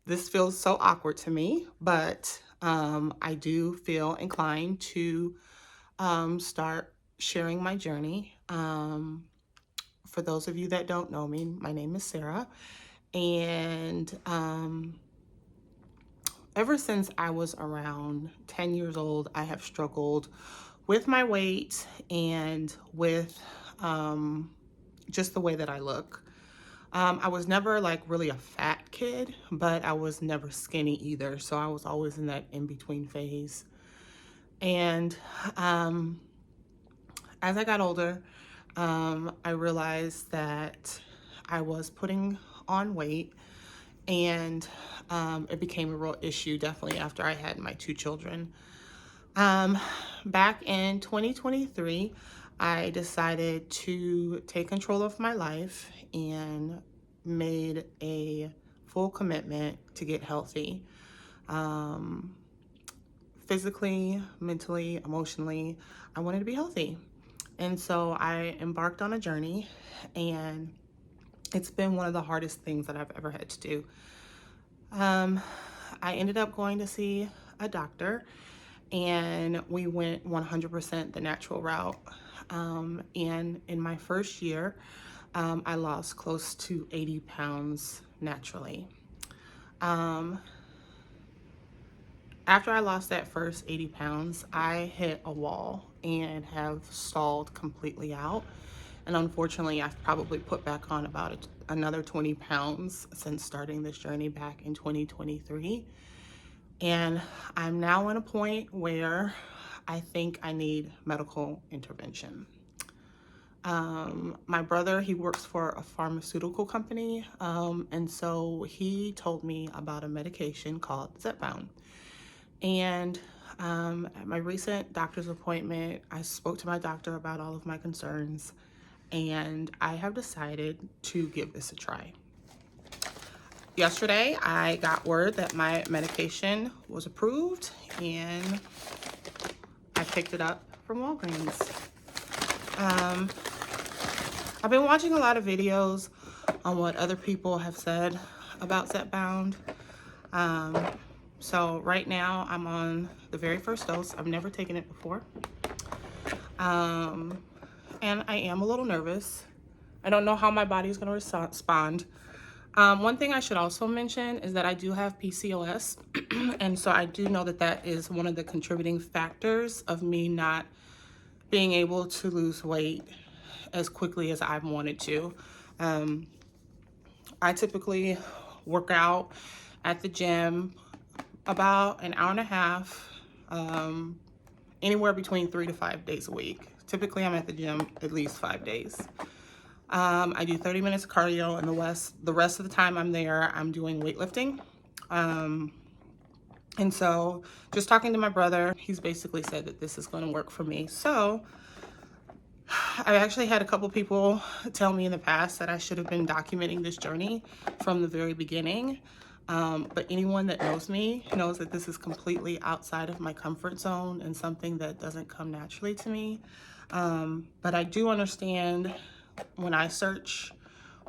This feels so awkward to me, but I do feel inclined to start sharing my journey. For those of you that don't know me, my name is Sarah, and ever since I was around 10 years old, I have struggled with my weight and with just the way that I look. I was never like really a fat kid, but I was never skinny either. So I was always in that in-between phase. And as I got older, I realized that I was putting on weight, and it became a real issue definitely after I had my two children. Um, Back in 2023, I decided to take control of my life and made a full commitment to get healthy. Um, Physically, mentally, emotionally, I wanted to be healthy. And so I embarked on a journey, and it's been one of the hardest things that I've ever had to do. Um, I ended up going to see a doctor, and we went 100% the natural route. And in my first year, I lost close to 80 pounds naturally. Um, After I lost that first 80 pounds, I hit a wall and have stalled completely out. And unfortunately, I've probably put back on about another 20 pounds since starting this journey back in 2023. And I'm now in a point where I think I need medical intervention. My brother, he works for a pharmaceutical company, and so he told me about a medication called Zepbound. And at my recent doctor's appointment, I spoke to my doctor about all of my concerns, and I have decided to give this a try. Yesterday, I got word that my medication was approved, and I picked it up from Walgreens. I've been watching a lot of videos on what other people have said about Zepbound. So right now I'm on the very first dose. I've never taken it before. And I am a little nervous. I don't know how my body is going to respond. One thing I should also mention is that I do have PCOS. And so I do know that that is one of the contributing factors of me not being able to lose weight as quickly as I've wanted to. I typically work out at the gym about an hour and a half, anywhere between 3 to 5 days a week. Typically, I'm at the gym at least 5 days. I do 30 minutes of cardio, and the rest of the time I'm there, I'm doing weightlifting. And so just talking to my brother, he's basically said that this is going to work for me. So I've actually had a couple people tell me in the past that I should have been documenting this journey from the very beginning. But anyone that knows me knows that this is completely outside of my comfort zone and something that doesn't come naturally to me. But I do understand when I search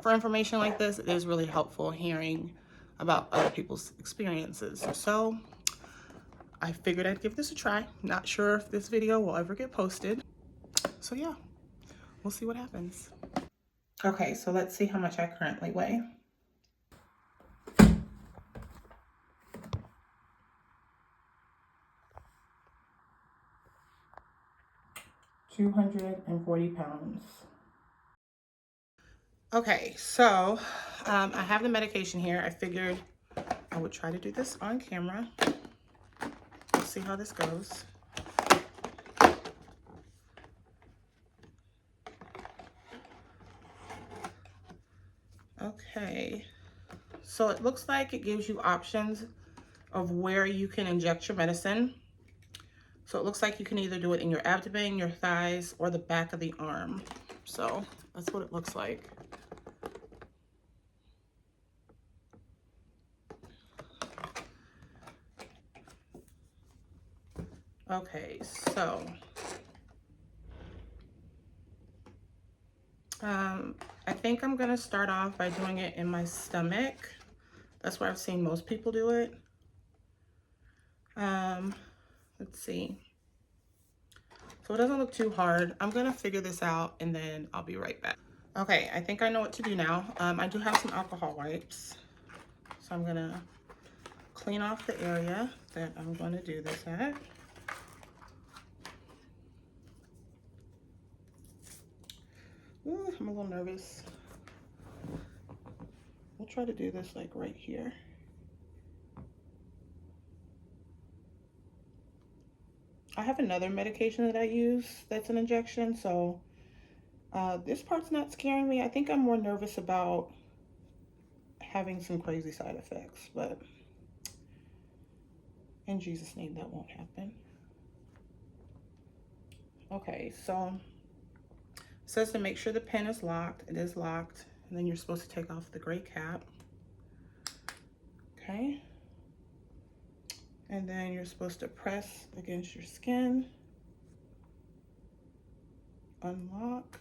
for information like this, it is really helpful hearing about other people's experiences. So I figured I'd give this a try. Not sure if this video will ever get posted. So yeah, we'll see what happens. Okay, so let's see how much I currently weigh. 240 pounds. Okay, so I have the medication here. I figured I would try to do this on camera. Let's see how this goes. Okay, so it looks like it gives you options of where you can inject your medicine. So it looks like you can either do it in your abdomen, your thighs, or the back of the arm. So that's what it looks like. Okay, so I think I'm gonna start off by doing it in my stomach, That's where I've seen most people do it. Um, let's see. So it doesn't look too hard. I'm gonna figure this out and then I'll be right back. Okay, I think I know what to do now. I do have some alcohol wipes. So I'm gonna clean off the area that I'm gonna do this at. Ooh, I'm a little nervous. We'll try to do this like right here. I have another medication that I use that's an injection, so this part's not scaring me. I think I'm more nervous about having some crazy side effects, but in Jesus' name, that won't happen. Okay, so it says to make sure the pen is locked. It is locked, and then you're supposed to take off the gray cap. Okay. And then you're supposed to press against your skin, unlock,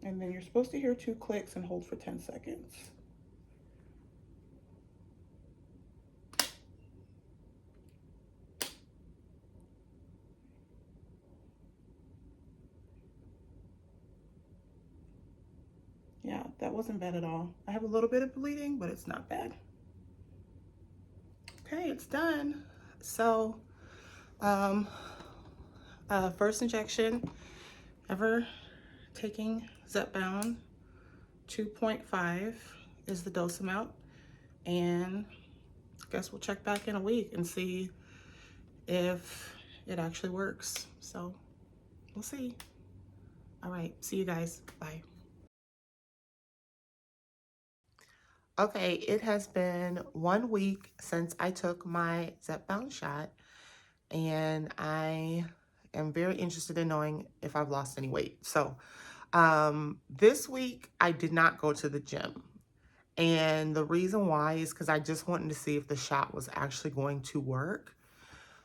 and then you're supposed to hear 2 clicks and hold for 10 seconds. Yeah, that wasn't bad at all. I have a little bit of bleeding, but it's not bad. Okay, it's done. So, um, first injection ever taking Zepbound. 2.5 is the dose amount, and I guess we'll check back in a week and see if it actually works. So we'll see. All right, see you guys. Bye. Okay, it has been 1 week since I took my Zepbound shot, and I am very interested in knowing if I've lost any weight. So, this week I did not go to the gym. And the reason why is because I just wanted to see if the shot was actually going to work.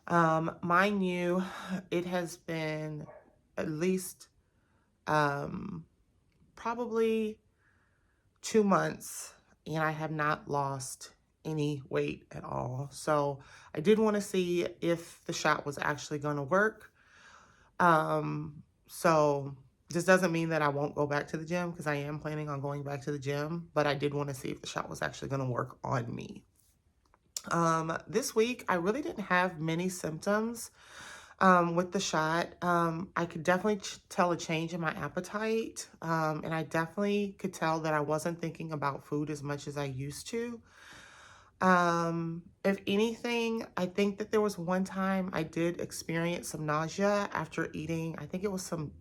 Mind you, it has been at least probably 2 months, and I have not lost any weight at all. So I did want to see if the shot was actually going to work. So this doesn't mean that I won't go back to the gym, because I am planning on going back to the gym, but I did want to see if the shot was actually going to work on me. This week, I really didn't have many symptoms with the shot. I could definitely tell a change in my appetite, and I definitely could tell that I wasn't thinking about food as much as I used to. If anything, I think that there was one time I did experience some nausea after eating, I think it was some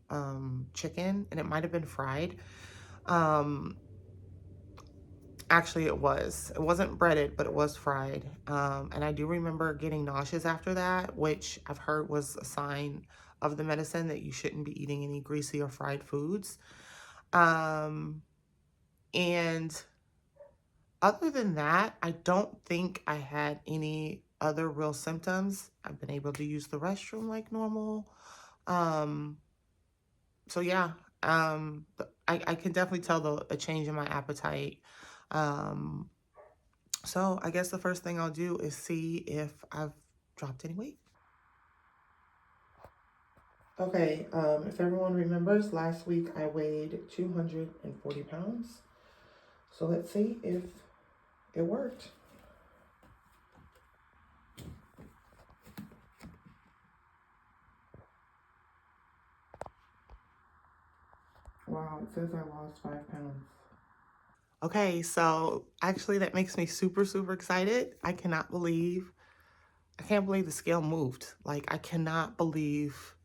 chicken, and it might have been fried. Um, Actually, it was. It wasn't breaded, but it was fried. And I do remember getting nauseous after that, which I've heard was a sign of the medicine that you shouldn't be eating any greasy or fried foods. Um, and other than that, I don't think I had any other real symptoms. I've been able to use the restroom like normal. Um, so yeah, I can definitely tell a change in my appetite. Um, So I guess the first thing I'll do is see if I've dropped any weight. Okay, if everyone remembers, last week I weighed 240 pounds. So let's see if it worked. Wow, it says I lost 5 pounds. Okay, so actually that makes me super, super excited. I can't believe the scale moved. Like, I cannot believe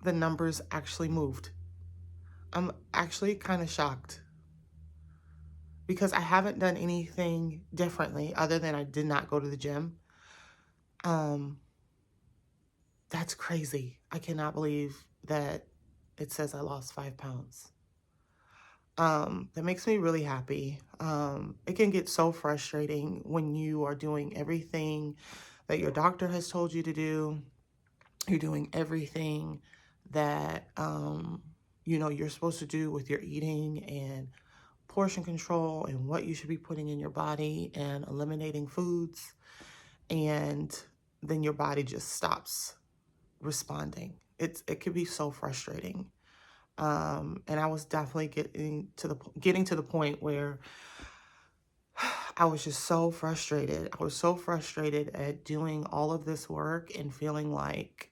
the numbers actually moved. I'm actually kind of shocked, because I haven't done anything differently other than I did not go to the gym. Um, that's crazy. I cannot believe that it says I lost 5 pounds. That makes me really happy. It can get so frustrating when you are doing everything that your doctor has told you to do. You're doing everything that, you're supposed to do with your eating and portion control and what you should be putting in your body and eliminating foods. And then your body just stops responding. It could be so frustrating. And I was definitely getting to the point where I was just so frustrated. I was so frustrated at doing all of this work and feeling like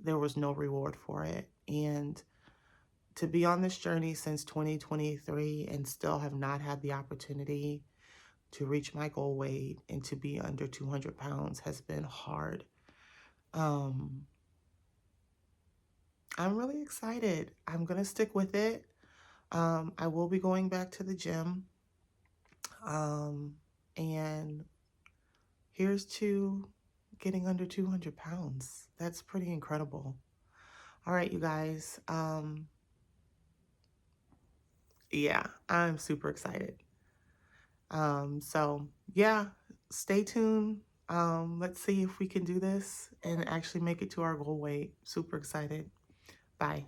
there was no reward for it. And to be on this journey since 2023 and still have not had the opportunity to reach my goal weight and to be under 200 pounds has been hard. I'm really excited. I'm going to stick with it. I will be going back to the gym. And here's to getting under 200 pounds. That's pretty incredible. All right, you guys. Yeah, I'm super excited. So yeah, stay tuned. Let's see if we can do this and actually make it to our goal weight. Super excited. Bye.